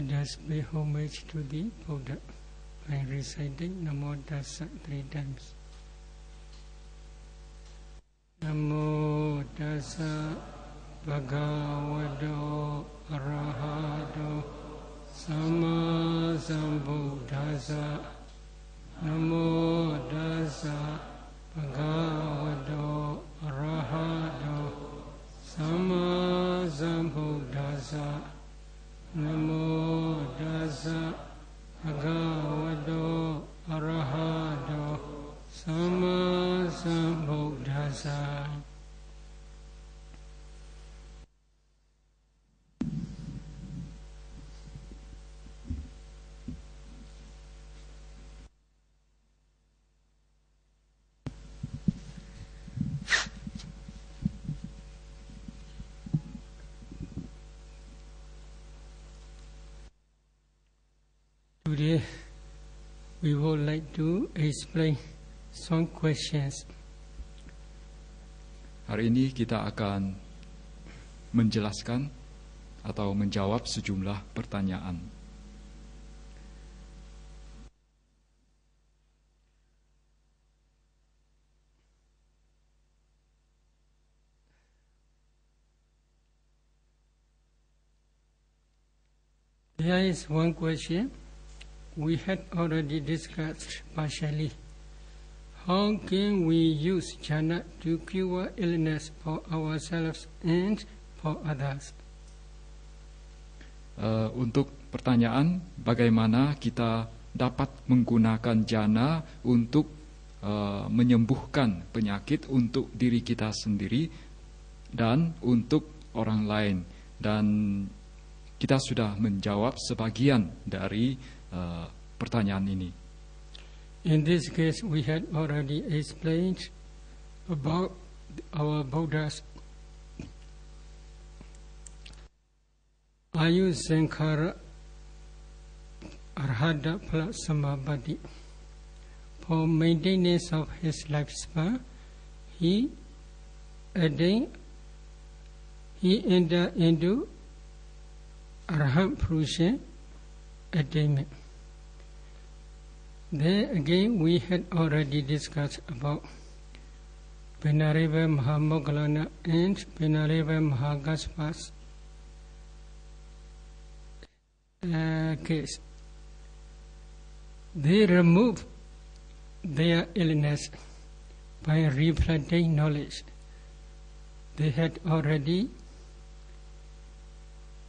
Let us pay homage to the Buddha by reciting Namo Tassa 3 times. Namo Tassa Bhagavato Arahato Sama Sambuddhassa. Namo Tassa Bhagavato Arahato Sama Sambuddhassa. Namo Tassa Bhagavato Arahato Sama Sambuddhassa. Today we would like to explain some questions. Hari ini kita akan menjelaskan atau menjawab sejumlah pertanyaan. There is one question we had already discussed partially. How can we use jhana to cure illness for ourselves and for others? Untuk pertanyaan, bagaimana kita dapat menggunakan jhana untuk menyembuhkan penyakit untuk diri kita sendiri dan untuk orang lain. Dan kita sudah menjawab sebagian dari pertanyaan ini. In this case, we had already explained about our Buddha's Ayu Sankara Arhata plus Samabhati. For maintenance of his lifespan, he entered into Arhat Purusha attainment. Then again, we had already discussed about Venerable Mahamoggallana and Venerable Mahakasspa's case. They removed their illness by reflecting knowledge. They had already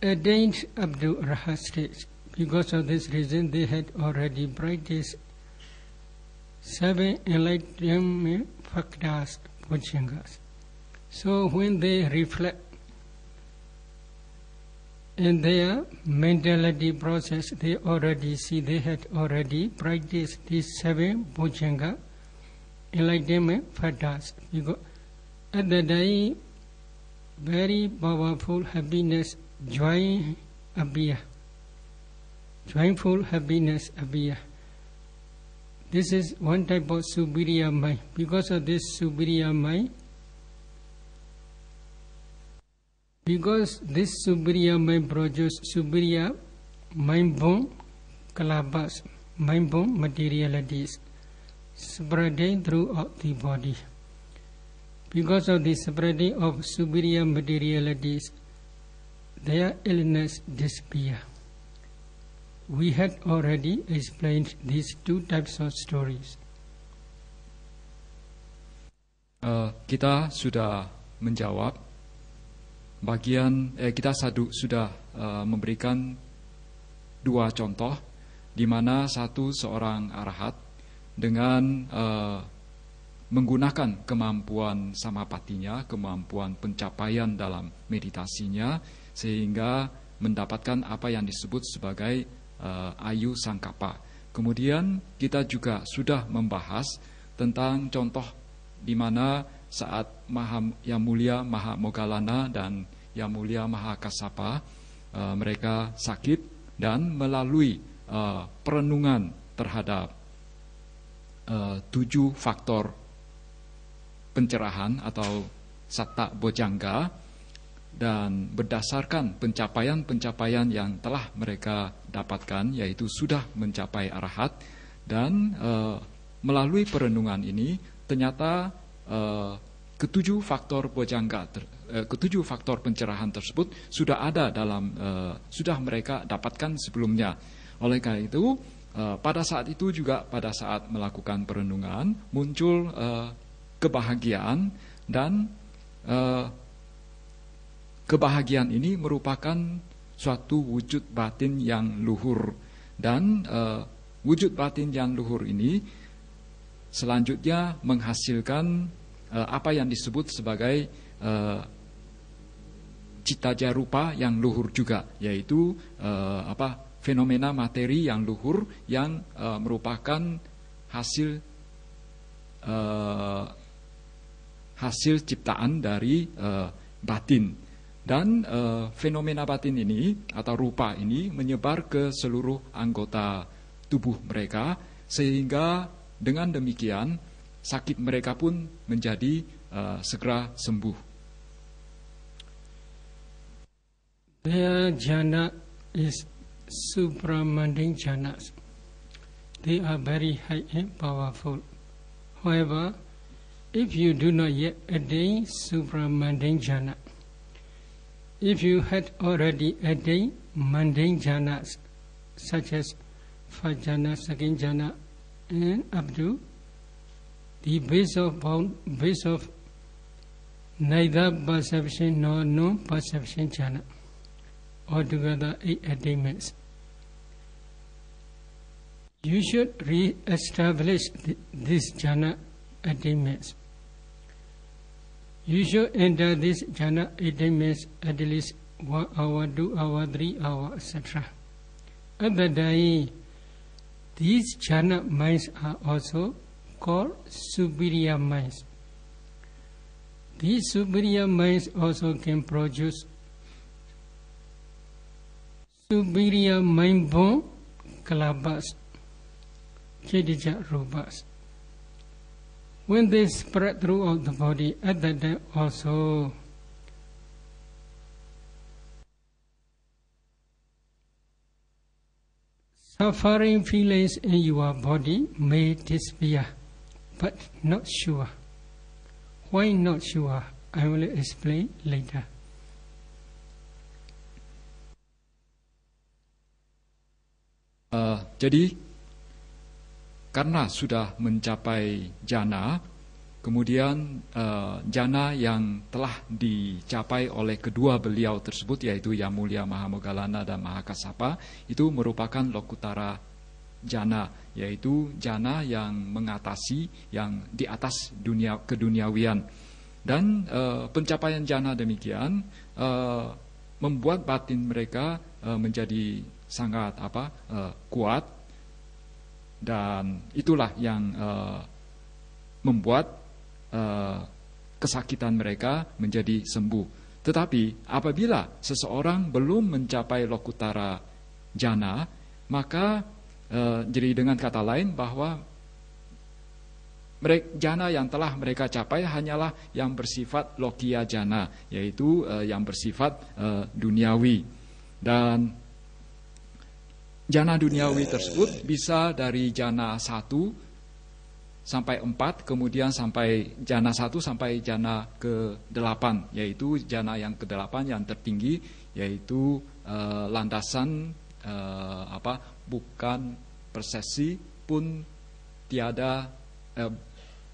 attained up to Arhat stage. Because of this reason, they had already practiced 7 enlightenment factors, Bojjhangas. So when they reflect in their mentality process, they already see they had already practiced these 7 Bojjhanga enlightenment factors. Because at the time, very powerful happiness, joy appear. Joyful happiness appear. This is one type of superior mind. Because of this superior mind, because this superior mind produces superior mind-born kalabas, mind-born materialities, spreading throughout the body. Because of the spreading of superior materialities, their illness disappear. We had already explained these 2 types of stories. Kita sudah menjawab bagian, kita sudah memberikan 2 contoh, di mana satu seorang arahat dengan menggunakan kemampuan samapatinya, kemampuan pencapaian dalam meditasinya, sehingga mendapatkan apa yang disebut sebagai Ayu Sangkapa. Kemudian kita juga sudah membahas tentang contoh di mana saat Yang Mulia Mahamoggallana dan Yang Mulia Mahakassapa mereka sakit, dan melalui perenungan terhadap 7 faktor pencerahan atau Satta Bojjhanga, dan berdasarkan pencapaian-pencapaian yang telah mereka dapatkan, yaitu sudah mencapai arahat, dan melalui perenungan ini ternyata ketujuh faktor bojangga, ketujuh faktor pencerahan tersebut sudah ada sudah mereka dapatkan sebelumnya. Oleh karena itu, pada saat itu juga pada saat melakukan perenungan muncul kebahagiaan, dan kebahagiaan ini merupakan suatu wujud batin yang luhur, dan wujud batin yang luhur ini selanjutnya menghasilkan apa yang disebut sebagai cita jarupa yang luhur juga, yaitu fenomena materi yang luhur yang merupakan hasil ciptaan dari batin. Dan fenomena batin ini atau rupa ini menyebar ke seluruh anggota tubuh mereka, sehingga dengan demikian sakit mereka pun menjadi segera sembuh. Their jhana is supramundane jhanas. They are very high and powerful. However, if you do not yet attain supramundane jhana, if you had already attained mundane jhanas, such as first jhana, second jhana, and up to the base of neither perception nor non-perception jhana, altogether 8 attainments, you should re-establish this jhana attainments. You should enter this jhana attainments at least 1 hour, 2 hour, 3 hour, etc. At that time, these jhana minds are also called superior minds. These superior minds also can produce superior mind-born kalabas, cetija rupas. When they spread throughout the body, at that time also suffering feelings in your body may disappear, but not sure. Why not sure? I will explain later. Jadi karena sudah mencapai jhana, kemudian jhana yang telah dicapai oleh kedua beliau tersebut, yaitu Yang Mulia Mahamoggallana dan Mahakassapa, itu merupakan lokutara jhana, yaitu jhana yang mengatasi, yang di atas dunia keduniawian. Dan pencapaian jhana demikian membuat batin mereka menjadi sangat kuat, dan itulah yang membuat kesakitan mereka menjadi sembuh. Tetapi apabila seseorang belum mencapai lokutara jhana, maka jadi dengan kata lain bahwa jhana yang telah mereka capai hanyalah yang bersifat lokiya jhana, yaitu yang bersifat duniawi. Dan jhana duniawi tersebut bisa dari jhana 1 sampai 4, kemudian sampai jhana 1 sampai jhana ke-8, yaitu jhana yang ke-8 yang tertinggi, yaitu landasan bukan persepsi pun tiada,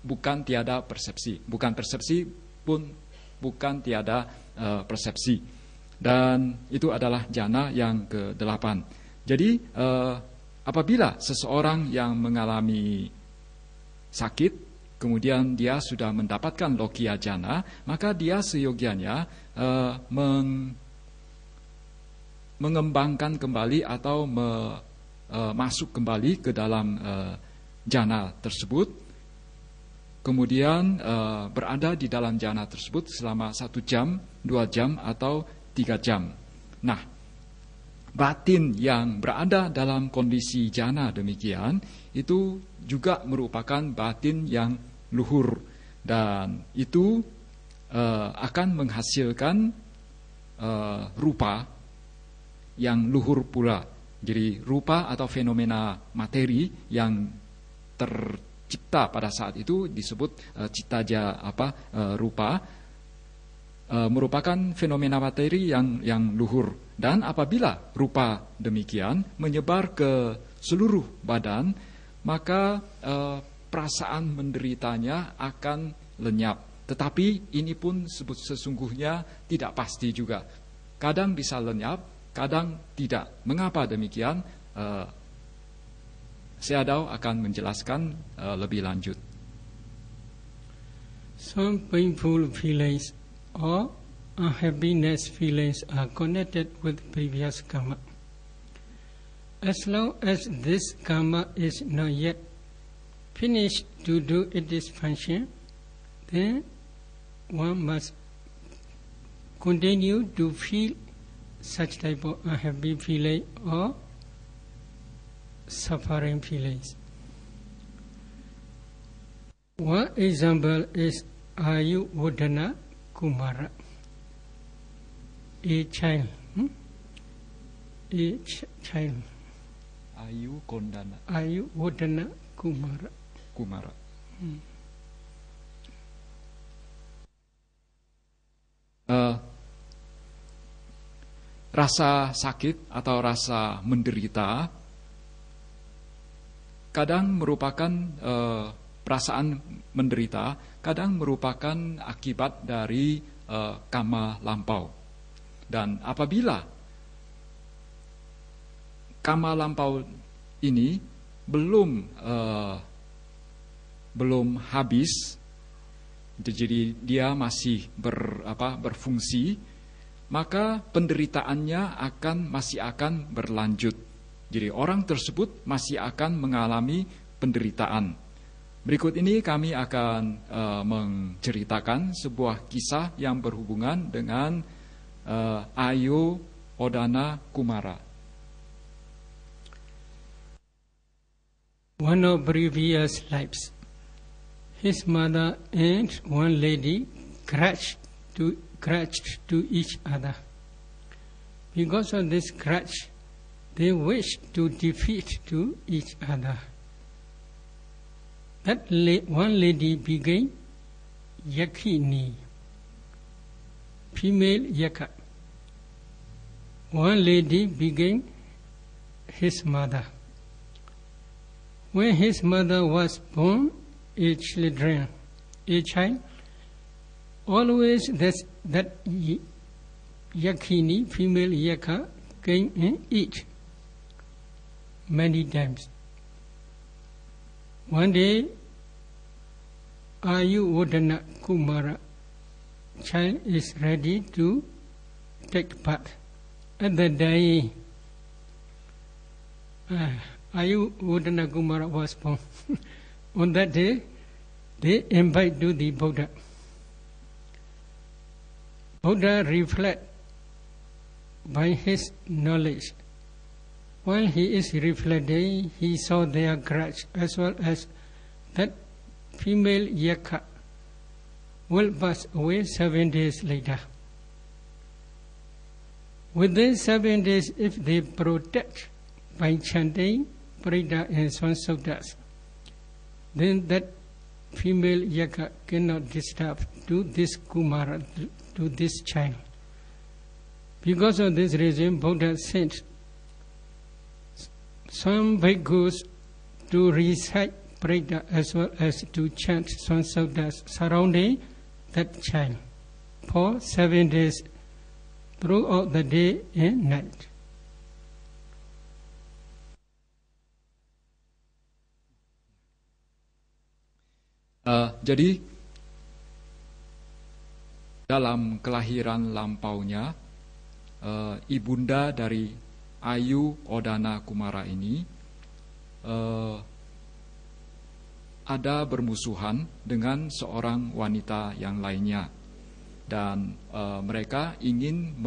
bukan tiada persepsi, bukan persepsi pun bukan tiada persepsi, dan itu adalah jhana yang ke-8. Jadi apabila seseorang yang mengalami sakit, kemudian dia sudah mendapatkan lokiya jhana, maka dia seyogianya mengembangkan kembali atau masuk kembali ke dalam jhana tersebut, kemudian berada di dalam jhana tersebut selama 1 jam, 2 jam, atau 3 jam. Nah, batin yang berada dalam kondisi jhana demikian itu juga merupakan batin yang luhur, dan itu akan menghasilkan rupa yang luhur pula. Jadi rupa atau fenomena materi yang tercipta pada saat itu disebut citaja rupa, merupakan fenomena materi yang luhur. Dan apabila rupa demikian menyebar ke seluruh badan, maka perasaan menderitanya akan lenyap. Tetapi ini pun sesungguhnya tidak pasti juga. Kadang bisa lenyap, kadang tidak. Mengapa demikian? Sayadaw akan menjelaskan lebih lanjut. Some painful feelings or unhappiness feelings are connected with previous karma. As long as this karma is not yet finished to do its function, then one must continue to feel such type of unhappy feeling or suffering feelings. One example is Ayuwadhana Kumara, a child. Ayuwadhana Kumara. Rasa sakit atau rasa menderita kadang merupakan perasaan menderita, kadang merupakan akibat dari karma lampau. Dan apabila karma lampau ini belum habis, jadi dia masih berfungsi, maka penderitaannya masih akan berlanjut. Jadi orang tersebut masih akan mengalami penderitaan. Berikut ini kami akan menceritakan sebuah kisah yang berhubungan dengan Ayuwadhana Kumara. One of previous lives, his mother and one lady grudged to each other. Because of this grudge, they wished to defeat to each other. That one lady became Yakini, female Yaka. One lady became his mother. When his mother was born, a child, always that Yakini, female Yaka, came and eat many times. One day, Ayuwadhana Kumara child is ready to take part. At the day Ayuwadhana Kumara was born, on that day, they invite to the Buddha. Buddha reflect by his knowledge. While he is reflecting, he saw their grudge as well as that female Yaka will pass away 7 days later. Within 7 days, if they protect by chanting Parida and Swansuktas, then that female Yaka cannot disturb to this Kumara, to this child. Because of this reason, Buddha sent some bhikkhus to recite Parida as well as to chant Swansuktas surrounding that child for 7 days throughout the day and night. Jadi dalam kelahiran lampaunya, ibunda dari Ayuwadhana Kumara ini ada bermusuhan dengan seorang wanita yang lainnya, dan mereka ingin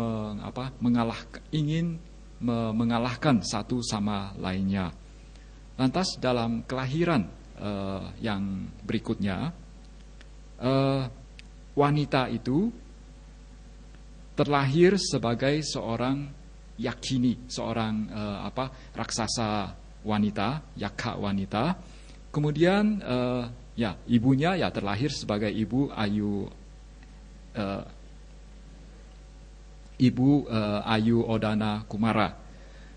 mengalahkan satu sama lainnya. Lantas dalam kelahiran yang berikutnya, wanita itu terlahir sebagai seorang yakini, seorang raksasa wanita, yakha wanita. Kemudian ibunya terlahir sebagai ibu Ayu Odana Kumara.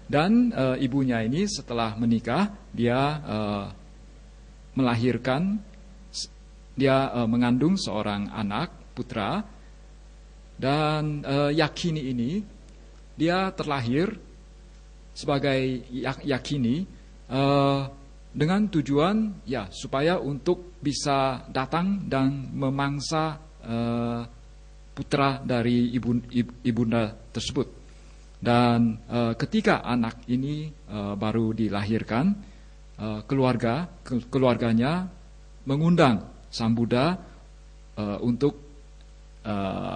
Dan ibunya ini setelah menikah dia mengandung seorang anak putra, dan yakini ini dia terlahir sebagai yakini dengan tujuan supaya untuk bisa datang dan memangsa putra dari ibunda tersebut. Dan ketika anak ini baru dilahirkan, keluarganya mengundang Sang Buddha untuk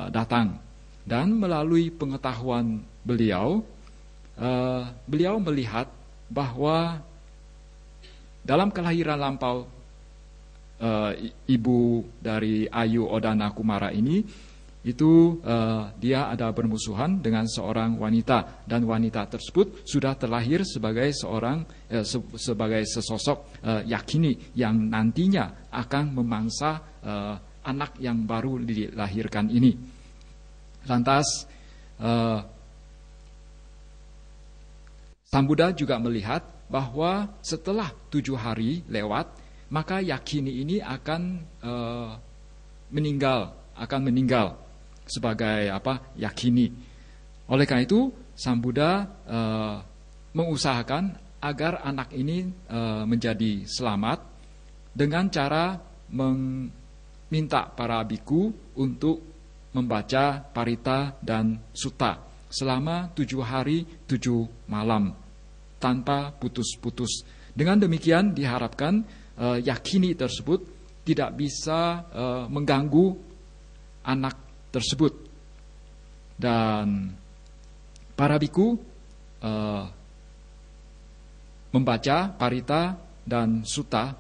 datang. Dan melalui pengetahuan beliau melihat bahwa dalam kelahiran lampau ibu dari Ayu Odana Kumara ini, itu dia ada bermusuhan dengan seorang wanita, dan wanita tersebut sudah terlahir sebagai sesosok yakini yang nantinya akan memangsa anak yang baru dilahirkan ini. Lantas Sang Buddha juga melihat bahwa setelah 7 hari lewat, maka yakini ini akan meninggal sebagai yakini. Oleh karena itu Sang Buddha mengusahakan agar anak ini menjadi selamat dengan cara meminta para biku untuk membaca parita dan sutta selama 7 hari 7 malam tanpa putus-putus. Dengan demikian diharapkan yakini tersebut tidak bisa mengganggu anak tersebut. Dan para biku membaca parita dan sutta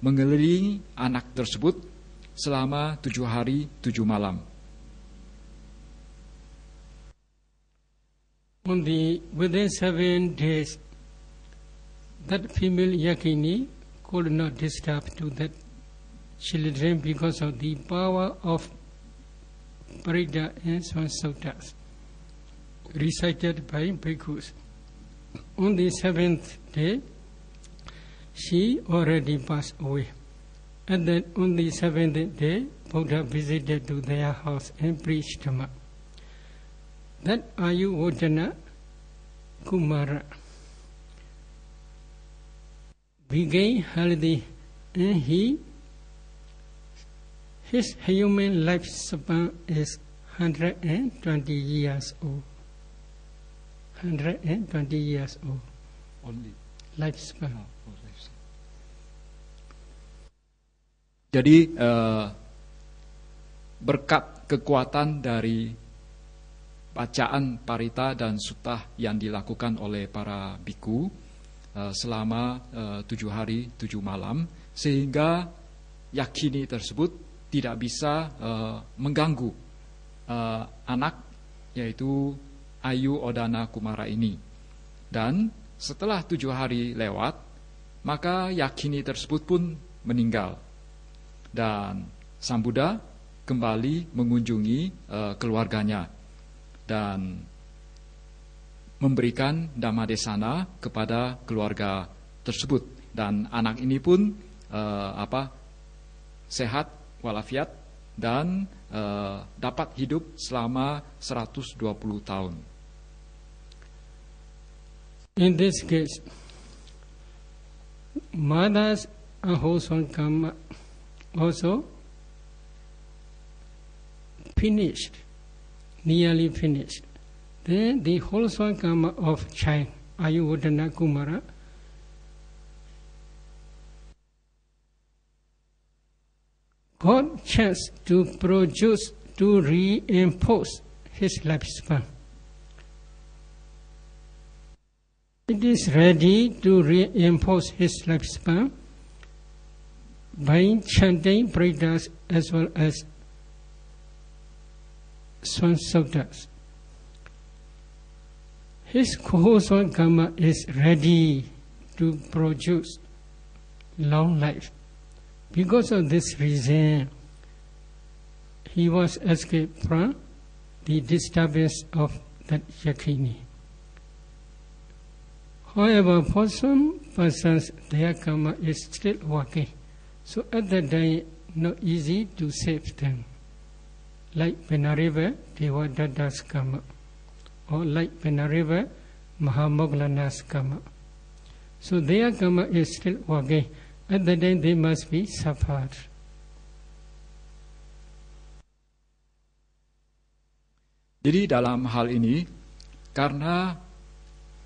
mengelilingi anak tersebut selama 7 hari 7 malam. Within 7 days, that female yakini could not disturb to that children because of the power of parita and suttas recited by bhikkhus. On the 7th day, she already passed away. And then on the 7th day, Buddha visited to their house and preached Dhamma. That Ayu Odana Kumara became healthy, and his human lifespan is 120 years old. 120 years old. Only lifespan. Jadi berkat kekuatan dari bacaan parita dan sutta yang dilakukan oleh para biku selama 7 hari 7 malam, sehingga yakini tersebut tidak bisa mengganggu anak, yaitu Ayu Odana Kumara ini. Dan setelah 7 hari lewat, maka yakini tersebut pun meninggal. Dan Sang Buddha kembali mengunjungi keluarganya dan memberikan Dhammadesana kepada keluarga tersebut. Dan anak ini pun sehat walafiat dan dapat hidup selama 120 tahun. In this case, mother's wholesome karma also finished, nearly finished. Then the wholesome karma of child, Ayu Odana Kumara, got chance to produce, to reinforce his lifespan. It is ready to reinforce his lifespan by chanting paritas as well as Swansaudas. His Kohoswan karma is ready to produce long life. Because of this reason, he was escaped from the disturbance of that Yakini. However, for some persons, their karma is still working. So at that time, not easy to save them. Like Venareva Devadatta's karma, or like Venareva Mahamoggallana's karma. So their karma is still working. At that time, they must be suffered. Jadi dalam hal ini, karena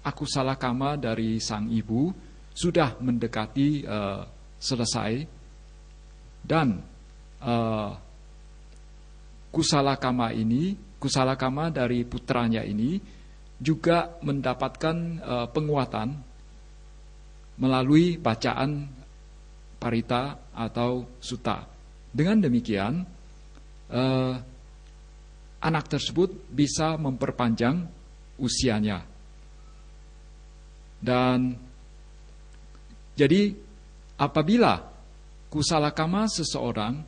akusala kama dari sang ibu sudah mendekati selesai, dan kusala kama dari putranya ini juga mendapatkan penguatan melalui bacaan parita atau sutta. Dengan demikian, anak tersebut bisa memperpanjang usianya. Dan jadi apabila kusala kama seseorang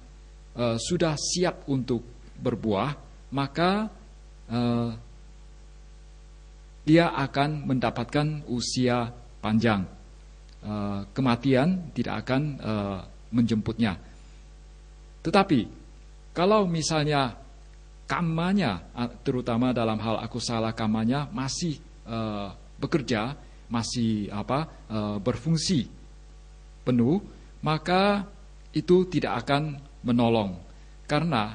sudah siap untuk berbuah, maka dia akan mendapatkan usia panjang. Kematian tidak akan menjemputnya. Tetapi kalau misalnya kamanya, terutama dalam hal akusala kamanya masih bekerja, masih berfungsi penuh, maka itu tidak akan menolong. Karena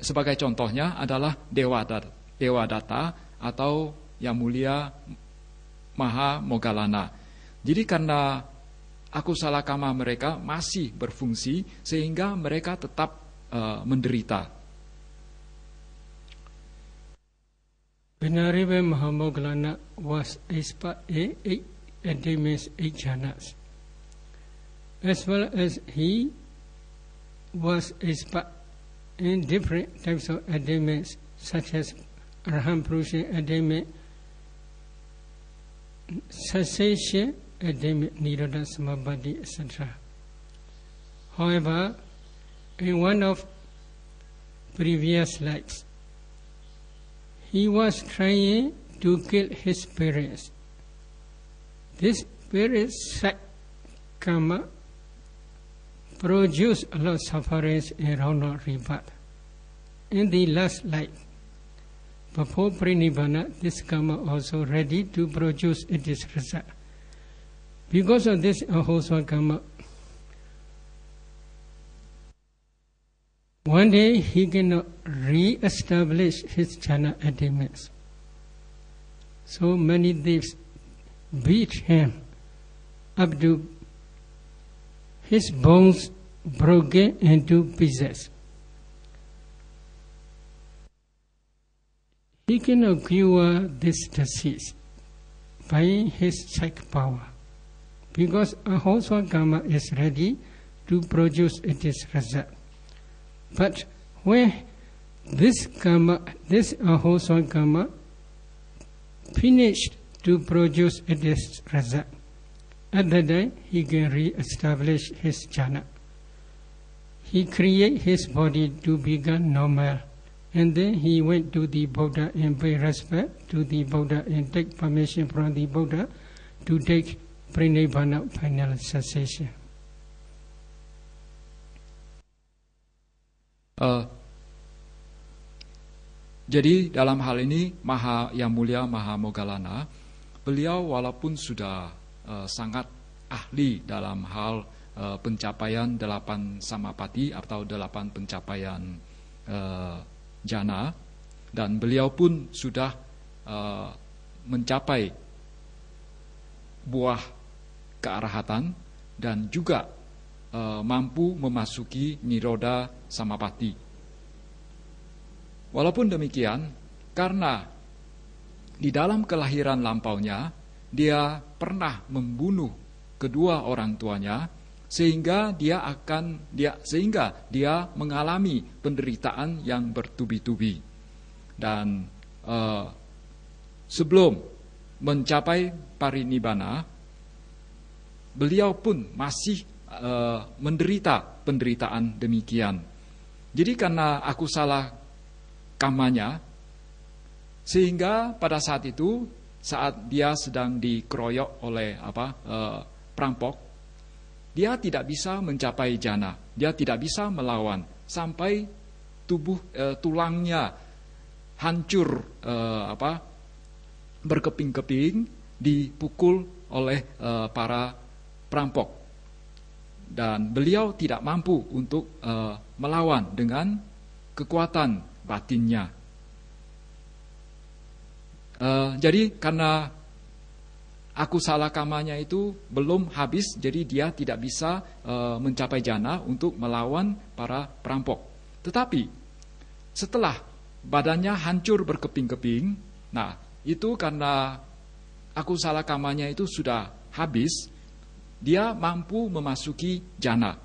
sebagai contohnya adalah Devadatta atau Yang Mulia Mahamoggallana. Jadi karena akusala kama mereka masih berfungsi, sehingga mereka tetap menderita. Venareva Mahamoggallana was eight endemics, 8 jhanas. As well as he was expert in different types of endemics, such as Arahant Purusha endemic, cessation endemic, Nirodha Samapatti, etc. However, in one of previous lives, he was trying to kill his parents. This parents' karma produced a lot of sufferings around rebirth. In the last life, before Prinibbana, this karma also ready to produce its result. Because of this Ahoswa karma, one day he cannot re-establish his jhana attainments. So many thieves beat him up to his bones broken into pieces. He cannot cure this disease by his psychic power, because Ahoswa karma is ready to produce its result. But when this Ahoswa karma finished to produce its result, at that time he can re-establish his jhana. He create his body to become normal, and then he went to the Buddha and pay respect to the Buddha and take permission from the Buddha to take Prinibbana, final cessation. Jadi dalam hal ini Yang Mulia Mahamoggallana, beliau walaupun sudah sangat ahli dalam hal pencapaian 8 samapati atau 8 pencapaian jana, dan beliau pun sudah mencapai buah kearahatan dan juga mampu memasuki Nirodha Samapatti. Walaupun demikian, karena di dalam kelahiran lampaunya dia pernah membunuh kedua orang tuanya, sehingga dia mengalami penderitaan yang bertubi-tubi. Dan sebelum mencapai parinibbana, beliau pun masih menderita penderitaan demikian. Jadi karena akusala kamanya, sehingga pada saat itu, saat dia sedang dikeroyok oleh perampok, dia tidak bisa mencapai jana, dia tidak bisa melawan sampai tulangnya hancur, berkeping-keping, dipukul oleh para perampok, dan beliau tidak mampu untuk melawan dengan kekuatan batinnya. Jadi karena akusala kamanya itu belum habis, jadi dia tidak bisa mencapai jana untuk melawan para perampok. Tetapi setelah badannya hancur berkeping-keping, nah itu karena akusala kamanya itu sudah habis, dia mampu memasuki jana,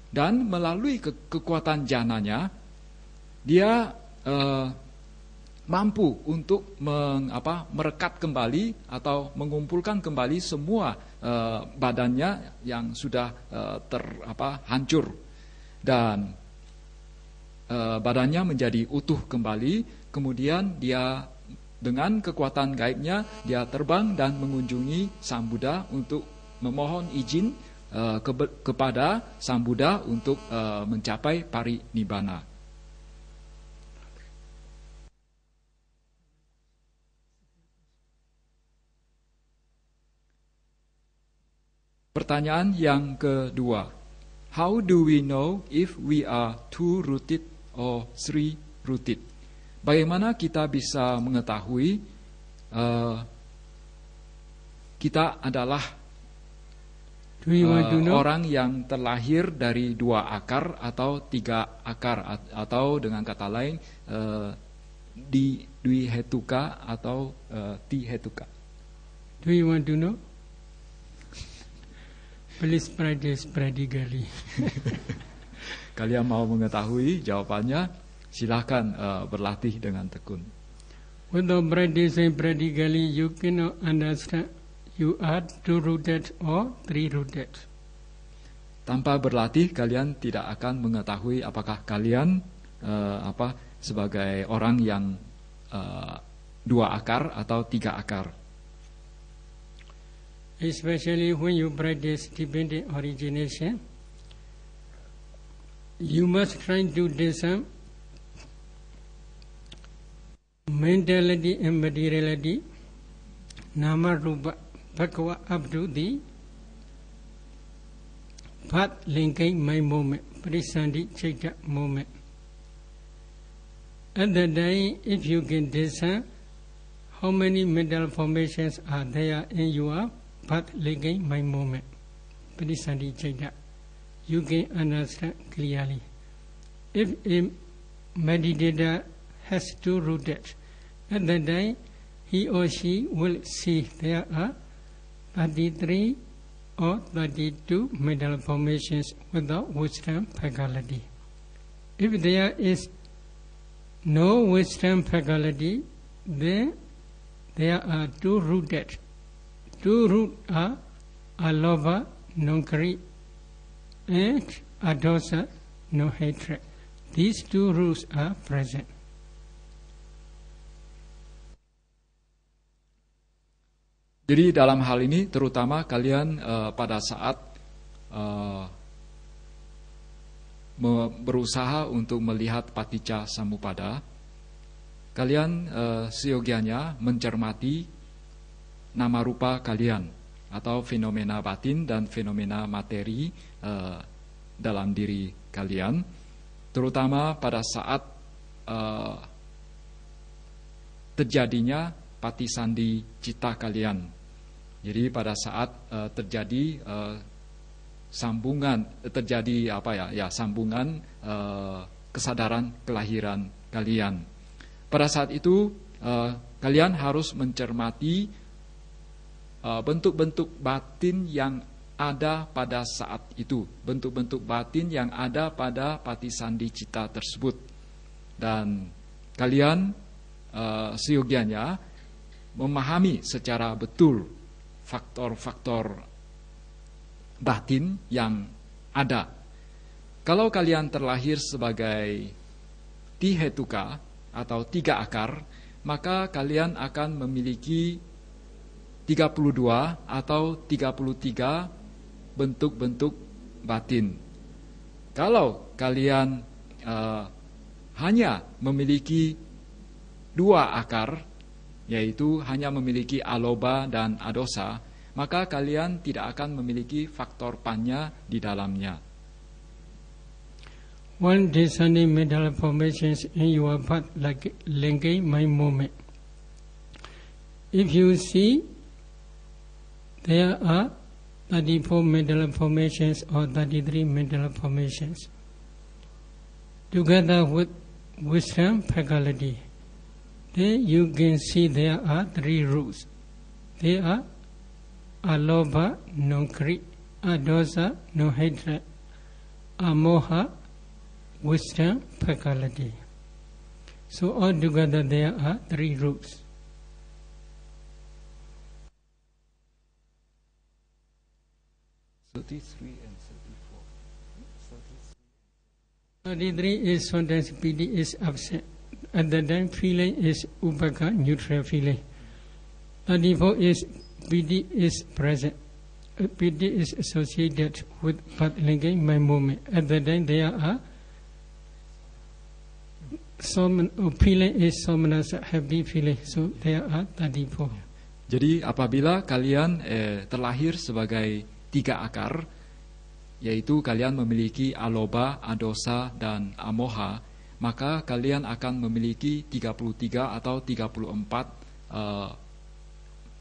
dan melalui kekuatan jananya dia mampu untuk merekat kembali atau mengumpulkan kembali semua badannya yang sudah hancur, dan badannya menjadi utuh kembali. Kemudian dia dengan kekuatan gaibnya dia terbang dan mengunjungi Sang Buddha untuk memohon izin kepada Sang Buddha untuk mencapai parinibbana. Pertanyaan yang kedua, how do we know if we are two-rooted or three-rooted? Bagaimana kita bisa mengetahui kita adalah orang yang terlahir dari 2 akar atau 3 akar, atau dengan kata lain Dwihetuka atau Tihetuka? Do you want to know? Please practice practically. Kalian mau mengetahui jawabannya? Silakan berlatih dengan tekun. Without practicing practically, you cannot understand you are two-rooted or three-rooted. Tanpa berlatih, kalian tidak akan mengetahui apakah kalian sebagai orang yang 2 akar atau 3 akar. Especially when you practice dependent origination, you must try to discern mentality and materiality, nama rupa, bhagava up to the path linking my moment, parisandhi chaita moment. At that time, if you can discern how many mental formations are there in your path linking my moment, parisandhi chaita, you can understand clearly. If a meditator has two-rooted, at that time he or she will see there are 33 or 32 mental formations without wisdom faculty. If there is no wisdom faculty, then there are two-rooted. Two roots are alobha, no greed, and adosa, no hatred. These two roots are present. Jadi dalam hal ini terutama kalian pada saat berusaha untuk melihat paticca samuppada, kalian seyogianya mencermati nama rupa kalian atau fenomena batin dan fenomena materi dalam diri kalian, terutama pada saat terjadinya patisandhi cita kalian. Jadi pada saat terjadi sambungan kesadaran kelahiran kalian. Pada saat itu kalian harus mencermati bentuk-bentuk batin yang ada pada saat itu, bentuk-bentuk batin yang ada pada patisandhi cita tersebut, dan kalian seyogianya memahami secara betul faktor-faktor batin yang ada. Kalau kalian terlahir sebagai tihetuka atau 3 akar, maka kalian akan memiliki 32 atau 33 bentuk-bentuk batin. Kalau kalian hanya memiliki 2 akar, yaitu hanya memiliki aloba dan adosa, maka kalian tidak akan memiliki faktor panya di dalamnya. One descending mental formations in your path like linking mind movement. If you see there are 34 mental formations or 33 mental formations, together with wisdom faculty, then you can see there are 3 rules. They are alobha, no greed, adosa, no hatred, amoha, wisdom faculty. So altogether there are 3 rules. And 33 is sometimes piti is absent. At the time feeling is upaka, neutral feeling. 34 is piti is present. Piti is associated with path linking mind movement. At the time there are feeling is somanasa, happy feeling. So there are 34. Jadi apabila kalian terlahir sebagai 3 akar, yaitu kalian memiliki aloba, adosa, dan amoha, maka kalian akan memiliki 33 atau 34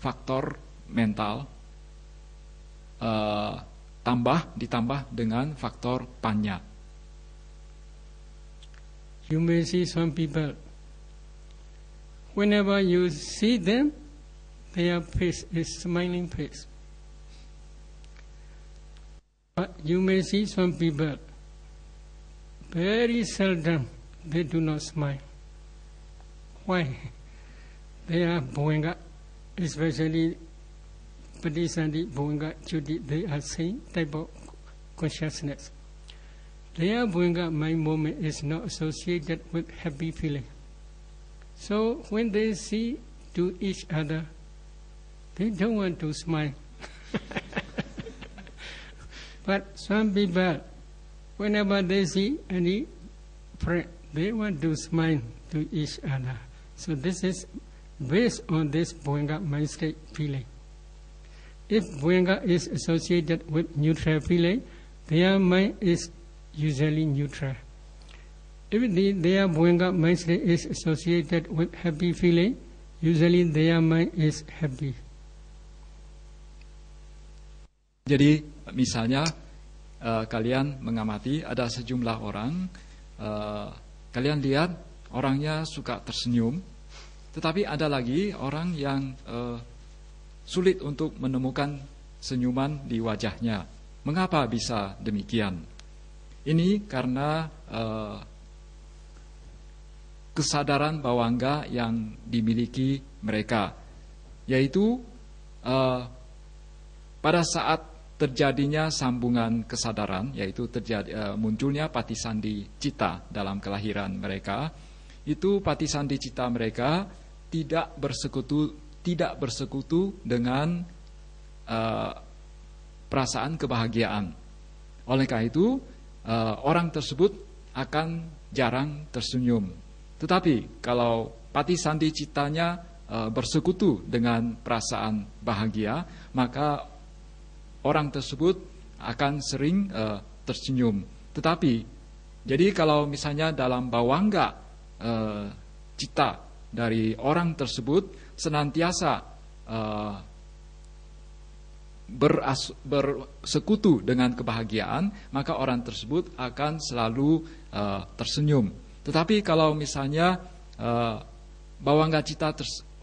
faktor mental ditambah dengan faktor panya. You may see some people, whenever you see them, their face is smiling face. But you may see some people, very seldom they do not smile. Why? They are Bhoenga, especially Padisandi, Bhoenga, Judy, they are same type of consciousness. Their Bhoenga mind moment is not associated with happy feeling. So when they see to each other, they don't want to smile. But some people, whenever they see any friend, they want to smile to each other. So this is based on this Bhoenga mind state feeling. If Bhoenga is associated with neutral feeling, their mind is usually neutral. If their Bhoenga mind state is associated with happy feeling, usually their mind is happy. Jadi misalnya kalian mengamati ada sejumlah orang, kalian lihat orangnya suka tersenyum, tetapi ada lagi orang yang sulit untuk menemukan senyuman di wajahnya. Mengapa bisa demikian? Ini karena kesadaran bawangga yang dimiliki mereka, yaitu pada saat terjadinya sambungan kesadaran, yaitu munculnya patisandi cita dalam kelahiran mereka, itu patisandi cita mereka tidak bersekutu dengan perasaan kebahagiaan. Oleh karena itu orang tersebut akan jarang tersenyum. Tetapi kalau patisandi citanya bersekutu dengan perasaan bahagia, maka orang tersebut akan sering tersenyum. Tetapi, jadi kalau misalnya dalam bawangga cita dari orang tersebut senantiasa bersekutu dengan kebahagiaan, maka orang tersebut akan selalu tersenyum. Tetapi kalau misalnya bawangga cita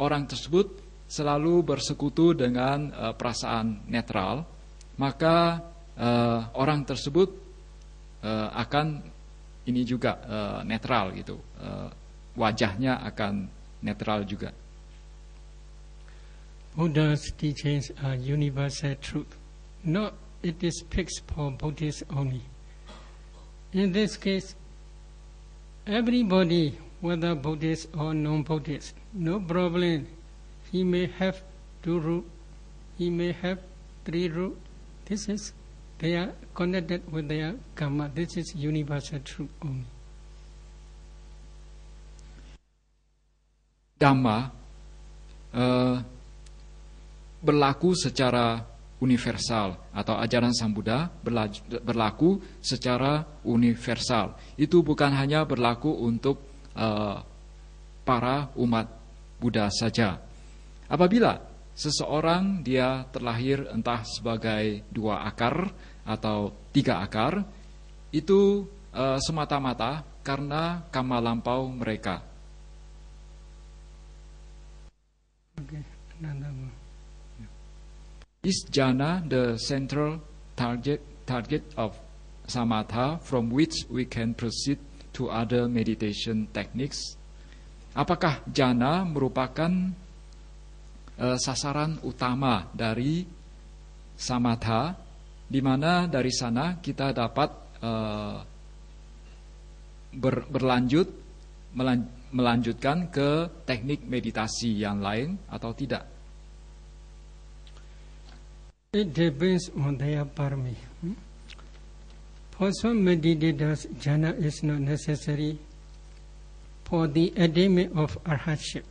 orang tersebut selalu bersekutu dengan perasaan netral, maka orang tersebut akan ini juga netral gitu, wajahnya akan netral juga. Buddha's teachings are universal truth. Not it is fixed for Buddhists only. In this case, everybody, whether Buddhist or non-Buddhist, no problem. He may have 2 root, he may have 3 root. This is, they are connected with their karma. This is universal truth only. Dhamma berlaku secara universal, atau ajaran Sang Buddha berlaku secara universal. Itu bukan hanya berlaku untuk para umat Buddha saja. Apabila seseorang dia terlahir entah sebagai 2 akar atau 3 akar, itu semata-mata karena karma lampau mereka. Okay, another one. Is jhana the central target of samatha from which we can proceed to other meditation techniques? Apakah jhana merupakan sasaran utama dari samatha, di mana dari sana kita dapat melanjutkan ke teknik meditasi yang lain atau tidak? It depends on their parami. For some meditators, jhana is not necessary for the attainment of arhatship.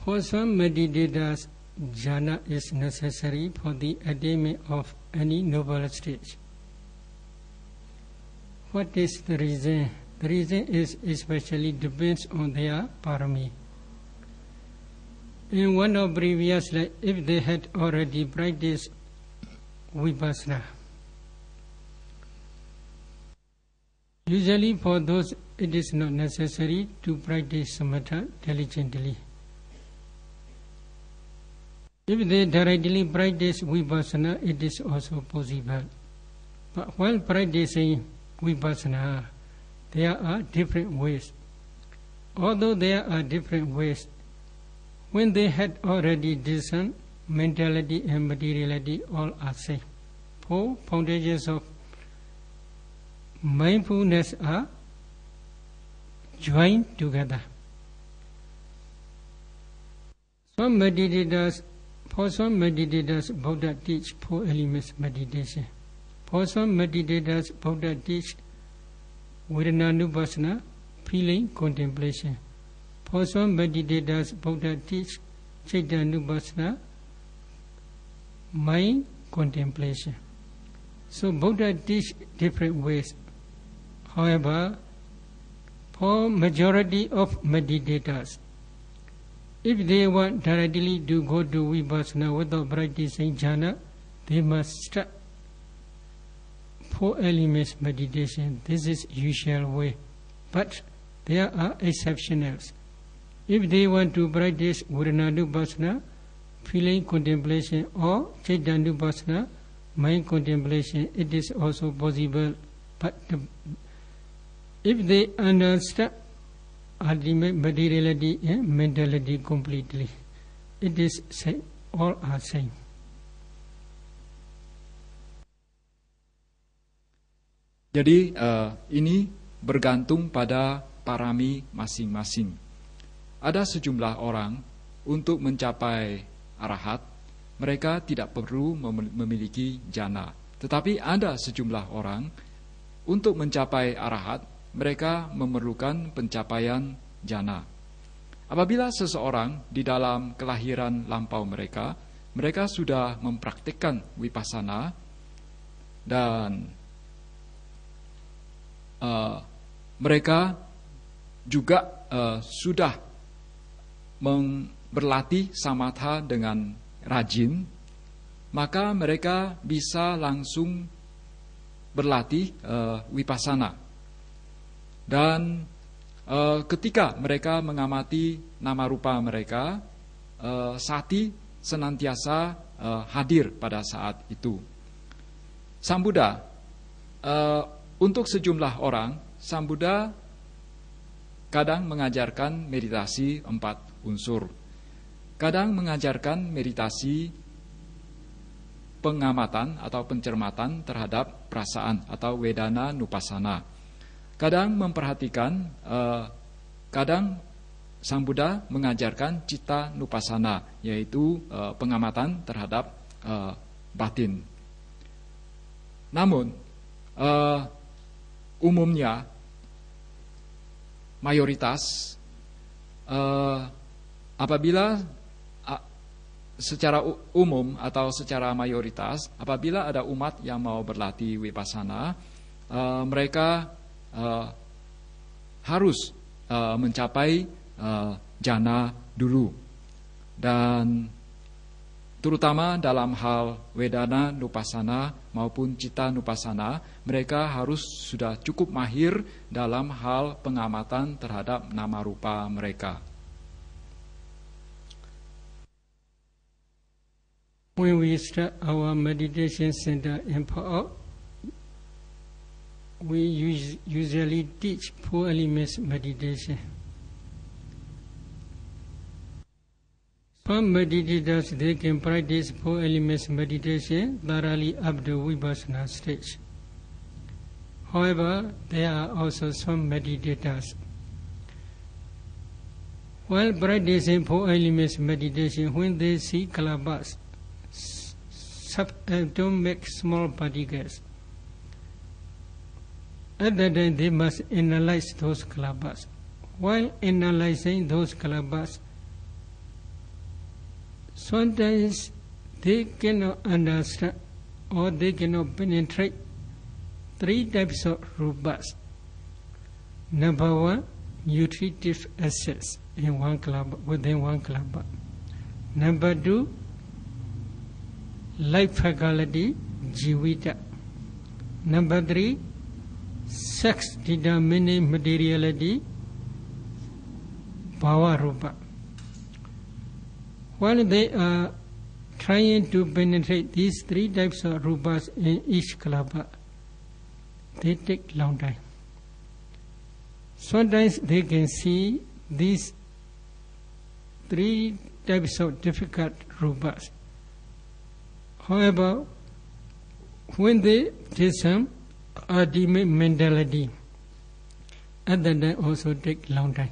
For some meditators, jhana is necessary for the attainment of any noble stage. What is the reason? The reason is especially depends on their parami. In one of previous life, if they had already practiced vipassana, usually for those it is not necessary to practice samatha diligently. If they directly practice vipassana, it is also possible. But while practicing vipassana, there are different ways. Although there are different ways, when they had already discerned, mentality and materiality all are same. 4 foundations of mindfulness are joined together. For some meditators, Buddha teach 4 elements meditation. For some meditators, Buddha teach Vedananupassana, feeling contemplation. For some meditators, Buddha teach Chaityanupassana, mind contemplation. So Buddha teach different ways. However, for majority of meditators, if they want directly to go to vipassana without practicing jhana, they must start 4 elements meditation. This is usual way. But there are exceptionals. If they want to practice Vedananupassana, feeling contemplation, or Chaityanupassana, mind contemplation, it is also possible. But if they understand ultimate materiality and mentality completely, it is same, all are same. Jadi ini bergantung pada parami masing-masing. Ada sejumlah orang untuk mencapai arahat, mereka tidak perlu memiliki jhana. Tetapi ada sejumlah orang untuk mencapai arahat, mereka memerlukan pencapaian jhana. Apabila seseorang di dalam kelahiran lampau mereka sudah mempraktikkan vipassana dan mereka juga sudah berlatih samatha dengan rajin, maka mereka bisa langsung berlatih vipassana. Dan ketika mereka mengamati nama rupa mereka, sati senantiasa hadir pada saat itu. Sang Buddha, untuk sejumlah orang, Sang Buddha kadang mengajarkan meditasi 4 unsur, kadang mengajarkan meditasi pengamatan atau pencermatan terhadap perasaan atau wedana nupassana. Kadang memperhatikan, kadang Sang Buddha mengajarkan citta nupassana, yaitu pengamatan terhadap batin. Namun, umumnya, mayoritas, apabila secara umum atau secara mayoritas, apabila ada umat yang mau berlatih vipassana, mereka harus mencapai jhana dulu, dan terutama dalam hal wedana nupassana maupun citta nupassana, mereka harus sudah cukup mahir dalam hal pengamatan terhadap nama rupa mereka. When we start our meditation center in Phao, we usually teach 4 elements meditation. Some meditators, they can practice 4 elements meditation thoroughly up to Vipassana stage. However, there are also some meditators. While practicing 4 elements meditation, when they see kalabas, subatomic small particles, at that time they must analyze those kalabas. While analyzing those kalabas, sometimes they cannot understand or they cannot penetrate 3 types of rupas. Number 1, nutritive assets in within one kalapa. Number 2, life faculty, jivita. Number 3, sex determining materiality, bhava rupa. While they are trying to penetrate these 3 types of rupas in each kalapa, they take long time. Sometimes they can see these 3 types of difficult rupas. However, when they discern ultimate mentality, at that time also take long time.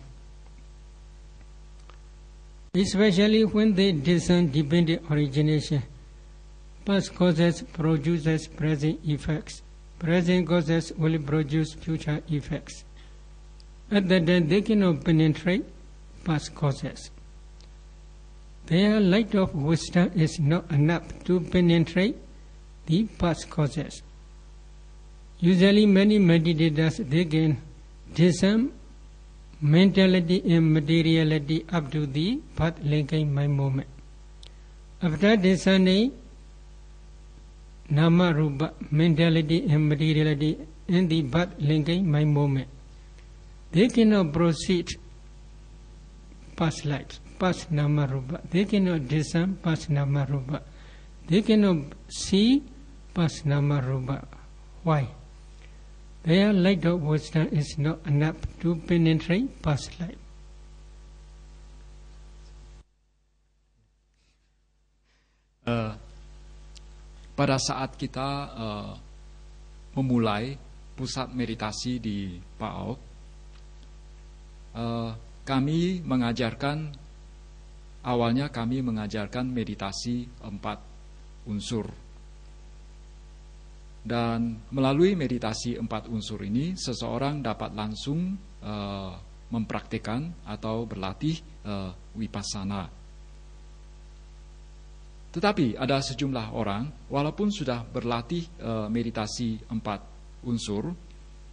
Especially when they discern dependent origination, past causes produces present effects, present causes will produce future effects. At that time they cannot penetrate past causes. Their light of wisdom is not enough to penetrate the past causes. Usually many meditators, they can discern mentality and materiality up to the path linking mind movement. After discerning nama rupa, mentality and materiality in the path linking mind movement, they cannot proceed past lives, past nama rupa. They cannot discern past nama rupa. They cannot see past nama rupa. Why? Their light of wisdom is not enough to penetrate past life. Pada saat kita memulai pusat meditasi di Phao, kami mengajarkan meditasi 4 unsur. Dan melalui meditasi 4 unsur ini, seseorang dapat langsung mempraktikkan atau berlatih vipassana. Tetapi ada sejumlah orang, walaupun sudah berlatih meditasi 4 unsur,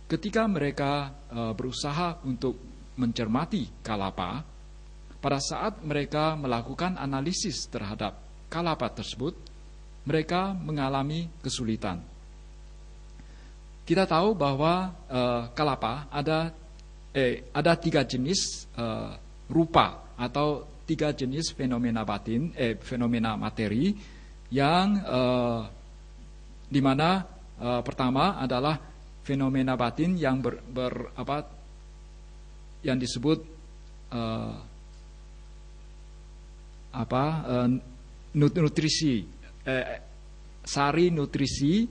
ketika mereka berusaha untuk mencermati kalapa, pada saat mereka melakukan analisis terhadap kalapa tersebut, mereka mengalami kesulitan. Kita tahu bahwa kalapa ada 3 jenis rupa atau 3 jenis fenomena batin, fenomena materi, yang di mana pertama adalah fenomena batin yang yang disebut nutrisi, sari nutrisi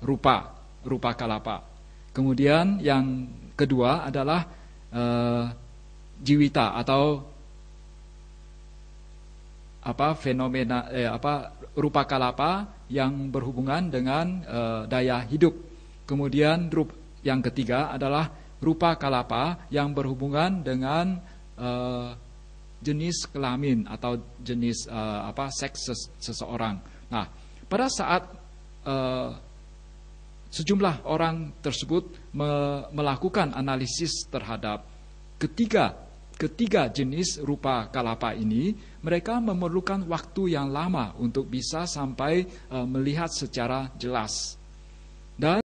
rupa kalapa. Kemudian yang kedua adalah jiwita atau fenomena rupa kalapa yang berhubungan dengan daya hidup. Kemudian yang ketiga adalah rupa kalapa yang berhubungan dengan jenis kelamin atau jenis seks seseorang. Nah, pada saat sejumlah orang tersebut melakukan analisis terhadap ketiga jenis rupa kalapa ini, mereka memerlukan waktu yang lama untuk bisa sampai melihat secara jelas. Dan